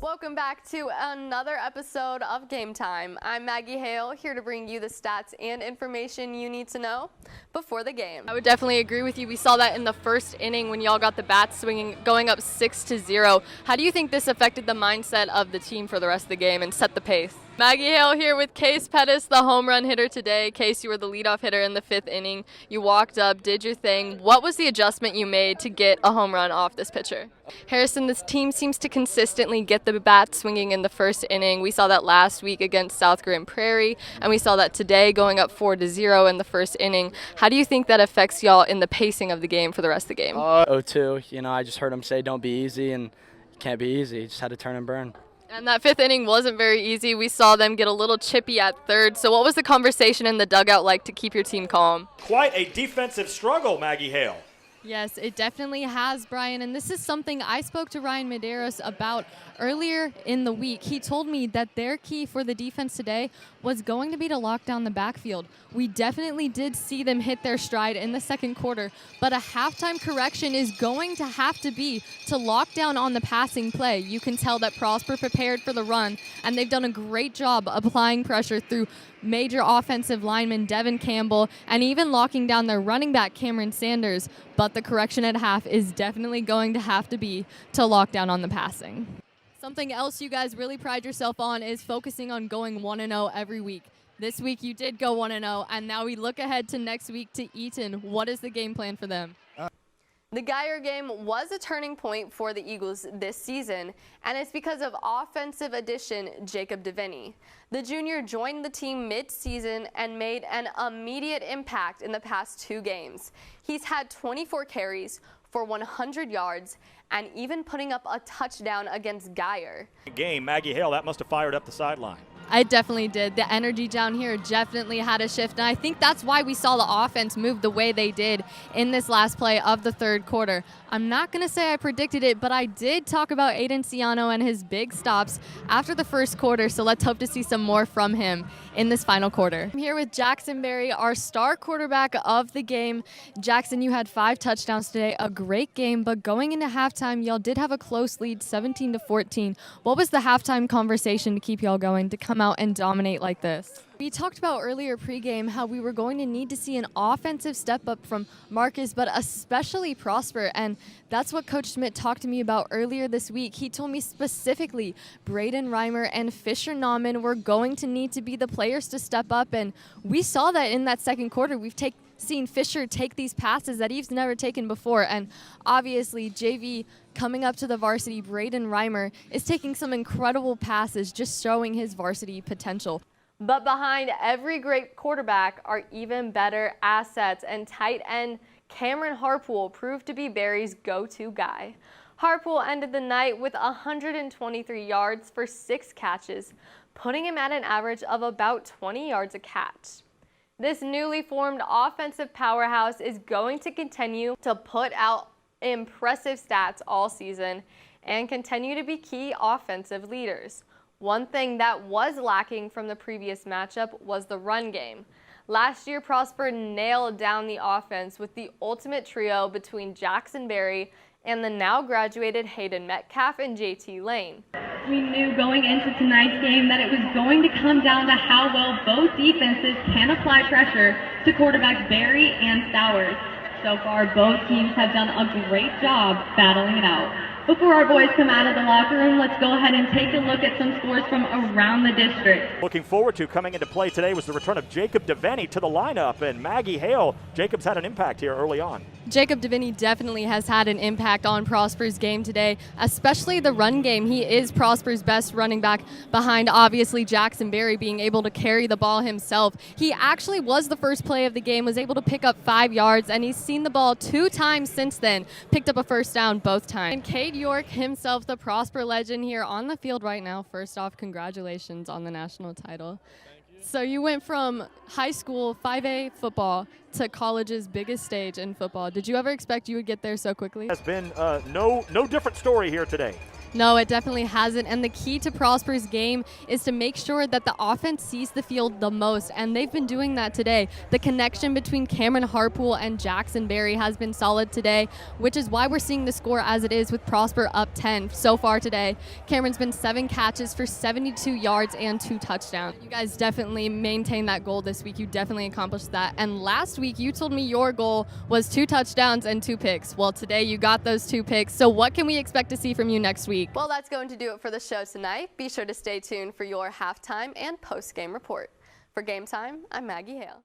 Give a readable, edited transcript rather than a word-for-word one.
Welcome back to another episode of Game Time. I'm Maggie Hale, here to bring you the stats and information you need to know before the game. I would definitely agree with you. We saw that in the first inning when y'all got the bats swinging, going up 6-0. How do you think this affected the mindset of the team for the rest of the game and set the pace? Maggie Hale here with Case Pettis, the home run hitter today. Case, you were the leadoff hitter in the 5th inning. You walked up, did your thing. What was the adjustment you made to get a home run off this pitcher? Harrison, this team seems to consistently get the bat swinging in the first inning. We saw that last week against South Grand Prairie, and we saw that today going up 4-0 in the first inning. How do you think that affects y'all in the pacing of the game for the rest of the game? 0-2. I just heard him say don't be easy, and it can't be easy. You just had to turn and burn. And that 5th inning wasn't very easy. We saw them get a little chippy at third. So what was the conversation in the dugout like to keep your team calm? Quite a defensive struggle, Maggie Hale. Yes, it definitely has, Brian, and this is something I spoke to Ryan Medeiros about earlier in the week. He told me that their key for the defense today was going to be to lock down the backfield. We definitely did see them hit their stride in the second quarter, but a halftime correction is going to have to be to lock down on the passing play. You can tell that Prosper prepared for the run, and they've done a great job applying pressure through major offensive lineman Devin Campbell and even locking down their running back Cameron Sanders. But the correction at half is definitely going to have to be to lock down on the passing. Something else you guys really pride yourself on is focusing on going 1-0 every week. This week you did go 1-0, and now we look ahead to next week to Eaton. What is the game plan for them? The Geyer game was a turning point for the Eagles this season, and it's because of offensive addition Jacob DeVinny. The junior joined the team mid-season and made an immediate impact in the past 2 games. He's had 24 carries for 100 yards and even putting up a touchdown against Geyer. Game, Maggie Hale, that must have fired up the sideline. I definitely did. The energy down here definitely had a shift, and I think that's why we saw the offense move the way they did in this last play of the third quarter. I'm not going to say I predicted it, but I did talk about Aiden Ciano and his big stops after the first quarter, so let's hope to see some more from him in this final quarter. I'm here with Jackson Berry, our star quarterback of the game. Jackson, you had 5 touchdowns today, a great game, but going into halftime, y'all did have a close lead, 17-14. What was the halftime conversation to keep y'all going to come out and dominate like this? We talked about earlier pregame how we were going to need to see an offensive step up from Marcus, but especially Prosper, and that's what Coach Schmidt talked to me about earlier this week. He told me specifically Braden Reimer and Fisher Nauman were going to need to be the players to step up, and we saw that in that second quarter. We've seen Fisher take these passes that he's never taken before, and obviously JV coming up to the varsity, Braden Reimer is taking some incredible passes, just showing his varsity potential. But behind every great quarterback are even better assets, and tight end Cameron Harpool proved to be Berry's go-to guy. Harpool ended the night with 123 yards for 6 catches, putting him at an average of about 20 yards a catch. This newly formed offensive powerhouse is going to continue to put out impressive stats all season and continue to be key offensive leaders. One thing that was lacking from the previous matchup was the run game. Last year, Prosper nailed down the offense with the ultimate trio between Jackson Berry and the now graduated Hayden Metcalf and JT Lane. We knew going into tonight's game that it was going to come down to how well both defenses can apply pressure to quarterbacks Berry and Stowers. So far, both teams have done a great job battling it out. Before our boys come out of the locker room, let's go ahead and take a look at some scores from around the district. Looking forward to coming into play today was the return of Jacob DeVinny to the lineup, and Maggie Hale. Jacob's had an impact here early on. Jacob DeVinny definitely has had an impact on Prosper's game today, especially the run game. He is Prosper's best running back behind, obviously, Jackson Berry being able to carry the ball himself. He actually was the first play of the game, was able to pick up 5 yards, and he's seen the ball 2 times since then, picked up a first down both times. And Cade York himself, the Prosper legend, here on the field right now. First off, congratulations on the national title. So you went from high school 5A football to college's biggest stage in football. Did you ever expect you would get there so quickly? Has been no different story here today. No, it definitely hasn't. And the key to Prosper's game is to make sure that the offense sees the field the most. And they've been doing that today. The connection between Cameron Harpool and Jackson Berry has been solid today, which is why we're seeing the score as it is with Prosper up 10 so far today. Cameron's been 7 catches for 72 yards and 2 touchdowns. You guys definitely maintained that goal this week. You definitely accomplished that. And last week you told me your goal was 2 touchdowns and 2 picks. Well, today you got those 2 picks. So what can we expect to see from you next week? Well, that's going to do it for the show tonight. Be sure to stay tuned for your halftime and post-game report. For Game Time, I'm Maggie Hale.